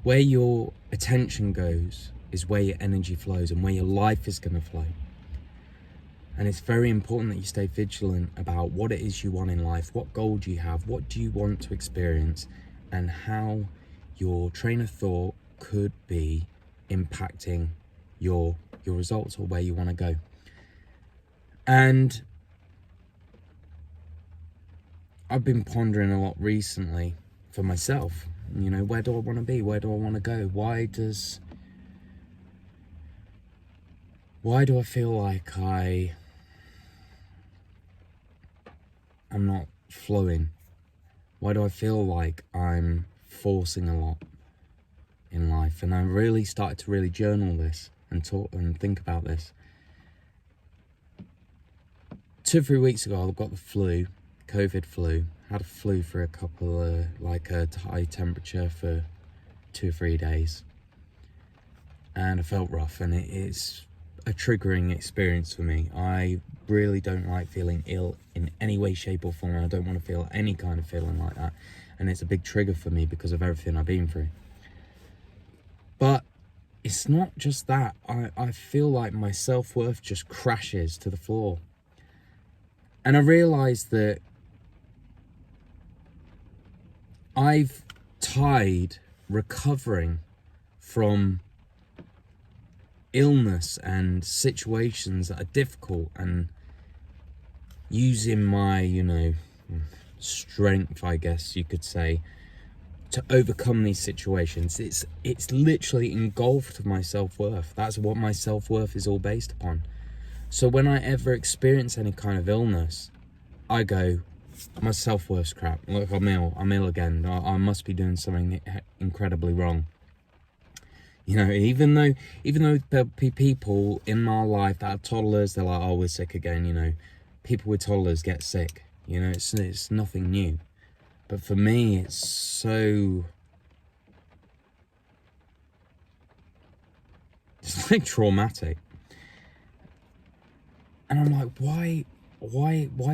where your attention goes is where your energy flows and where your life is going to flow. And it's very important that you stay vigilant about what it is you want in life, what goal do you have, what do you want to experience, and how your train of thought could be impacting your results or where you want to go. And I've been pondering a lot recently for myself, where do I want to be? Where do I want to go? Why do I feel like I'm not flowing? Why do I feel like I'm forcing a lot in life? And I really started to really journal this and talk and think about this. 2 or 3 weeks ago, I got the flu, COVID flu. Had a flu for a couple of, a high temperature for 2 or 3 days. And I felt rough, and it's a triggering experience for me. I really don't like feeling ill in any way, shape or form. I don't want to feel any kind of feeling like that. And it's a big trigger for me because of everything I've been through. But it's not just that. I feel like my self-worth just crashes to the floor. And I realised that I've tied recovering from illness and situations that are difficult and using my, strength, I guess you could say, to overcome these situations. It's literally engulfed my self-worth. That's what my self-worth is all based upon. So when I ever experience any kind of illness, I go, my self-worth's crap. Look, I'm ill again. I must be doing something incredibly wrong. Even though there'll be people in my life that are toddlers, they're like, oh, we're sick again, People with toddlers get sick. It's nothing new. But for me, it's so... it's like traumatic. And I'm like, why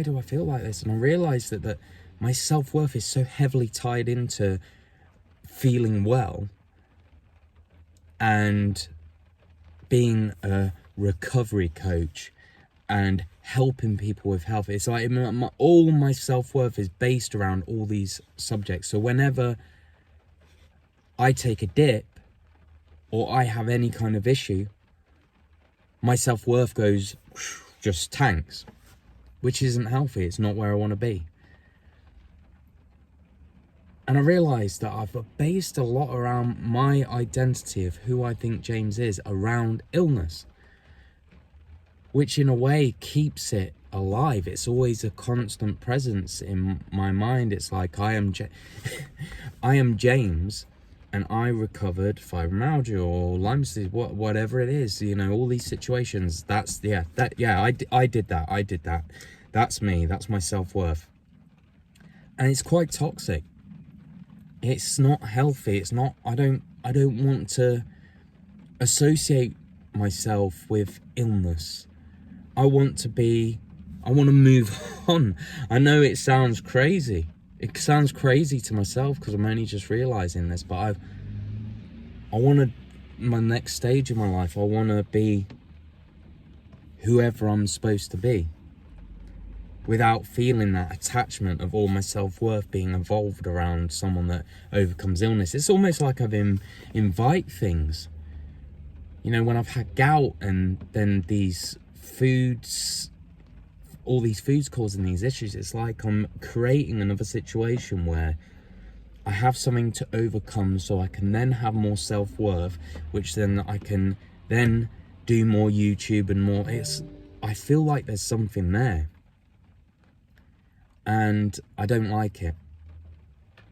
do I feel like this? And I realised that my self-worth is so heavily tied into feeling well and being a recovery coach and helping people with health. It's like all my self-worth is based around all these subjects. So whenever I take a dip or I have any kind of issue, my self-worth goes, just tanks, which isn't healthy. It's not where I want to be. And I realised that I've based a lot around my identity of who I think James is around illness, which in a way keeps it alive. It's always a constant presence in my mind. It's like I am James, and I recovered fibromyalgia or Lyme disease, whatever it is. All these situations. I did that. That's me. That's my self-worth, and it's quite toxic. It's not healthy. It's not. I don't want to associate myself with illness. I want to move on. I know it sounds crazy. It sounds crazy to myself because I'm only just realizing this, but I want to, my next stage of my life, I want to be whoever I'm supposed to be without feeling that attachment of all my self-worth being involved around someone that overcomes illness. It's almost like I've invite things. When I've had gout and then all these foods causing these issues, it's like I'm creating another situation where I have something to overcome so I can then have more self-worth, which then I can then do more YouTube and more. I feel like there's something there, and I don't like it.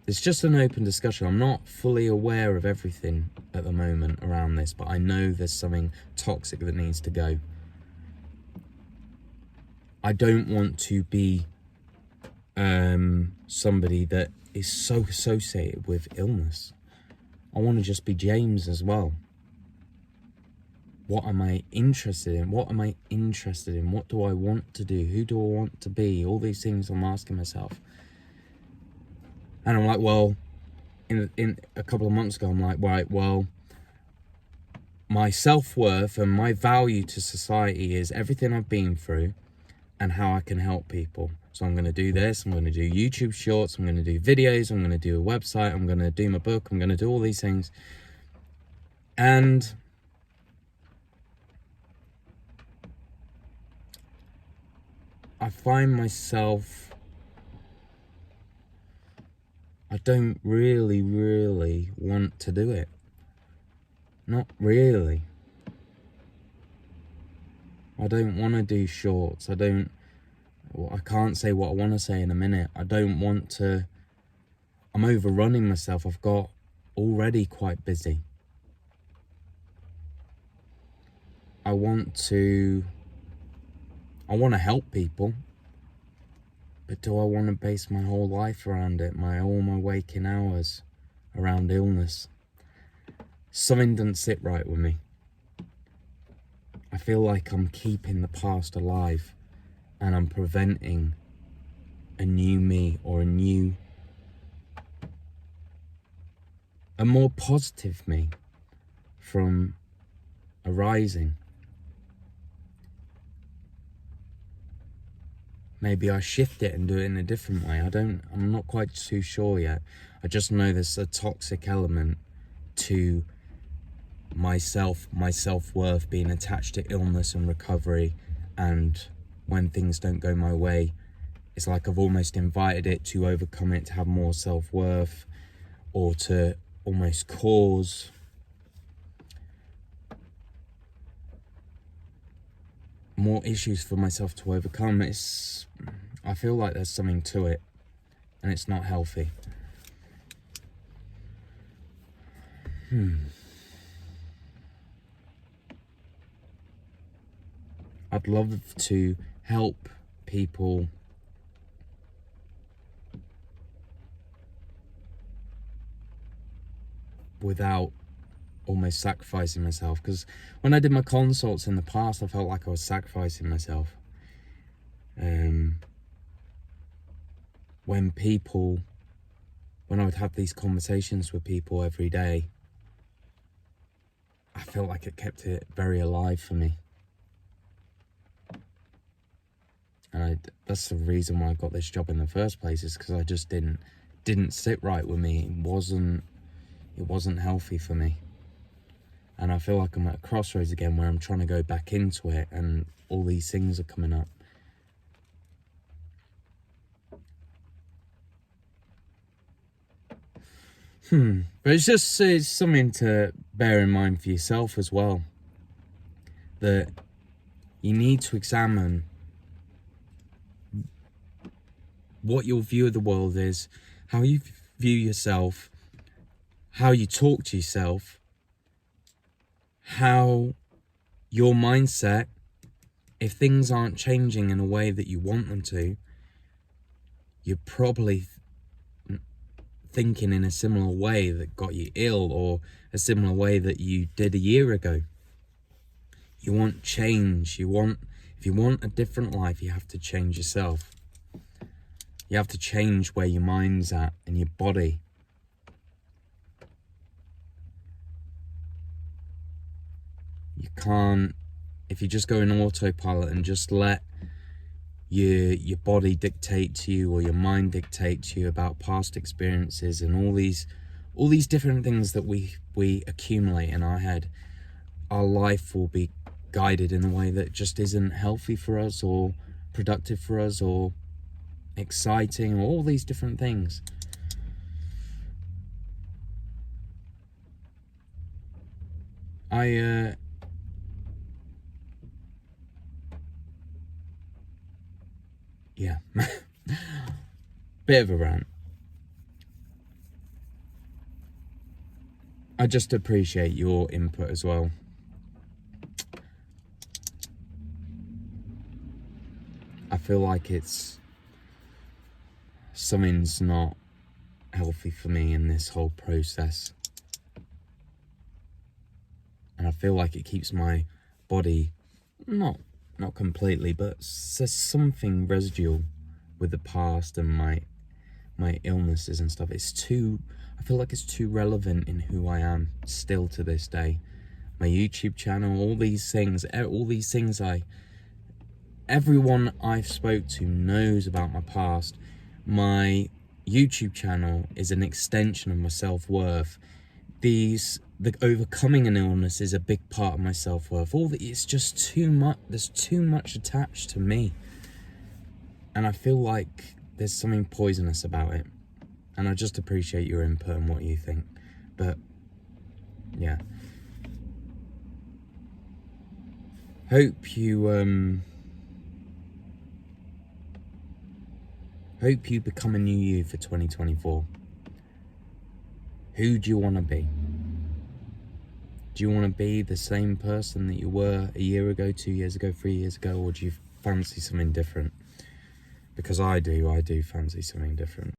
It's just an open discussion. I'm not fully aware of everything at the moment around this, but I know there's something toxic that needs to go. I don't want to be somebody that is so associated with illness. I want to just be James as well. What am I interested in? What do I want to do? Who do I want to be? All these things I'm asking myself. And I'm like, well, in a couple of months ago, I'm like, right, well, my self-worth and my value to society is everything I've been through and how I can help people. So I'm going to do this, I'm going to do YouTube shorts, I'm going to do videos, I'm going to do a website, I'm going to do my book, I'm going to do all these things. And I find myself, I don't really want to do it. Not really. I don't want to do shorts. I can't say what I want to say in a minute. I don't want to. I'm overrunning myself. I've got already quite busy. I want to help people, but do I want to base my whole life around it? All my waking hours around illness? Something doesn't sit right with me. I feel like I'm keeping the past alive and I'm preventing a new me or a more positive me from arising. Maybe I shift it and do it in a different way. I'm not quite too sure yet. I just know there's a toxic element to my self-worth being attached to illness and recovery, and when things don't go my way, it's like I've almost invited it to overcome it, to have more self-worth, or to almost cause more issues for myself to overcome. I feel like there's something to it, and it's not healthy. I'd love to help people without almost sacrificing myself, because when I did my consults in the past, I felt like I was sacrificing myself. When I would have these conversations with people every day, I felt like it kept it very alive for me. And that's the reason why I got this job in the first place, is because I just didn't sit right with me. It wasn't healthy for me. And I feel like I'm at a crossroads again, where I'm trying to go back into it, and all these things are coming up. But it's something to bear in mind for yourself as well, that you need to examine what your view of the world is, how you view yourself, how you talk to yourself, how your mindset, if things aren't changing in a way that you want them to, you're probably thinking in a similar way that got you ill, or a similar way that you did a year ago. You want change. If you want a different life, you have to change yourself. You have to change where your mind's at and your body. You can't, if you just go in autopilot and just let your body dictate to you, or your mind dictate to you about past experiences and all these different things that we accumulate in our head, our life will be guided in a way that just isn't healthy for us, or productive for us, or exciting, or all these different things. Yeah, bit of a rant. I just appreciate your input as well. I feel like something's not healthy for me in this whole process. And I feel like it keeps my body, not completely, but there's something residual with the past and my illnesses and stuff. I feel like it's too relevant in who I am still to this day. My YouTube channel, all these things everyone I've spoke to knows about my past. My YouTube channel is an extension of my self-worth. The overcoming an illness is a big part of my self-worth. It's just too much. There's too much attached to me, and I feel like there's something poisonous about it. And I just appreciate your input and what you think. But yeah, hope you become a new you for 2024. Who do you want to be? Do you want to be the same person that you were a year ago, 2 years ago, 3 years ago, or do you fancy something different? Because I do fancy something different.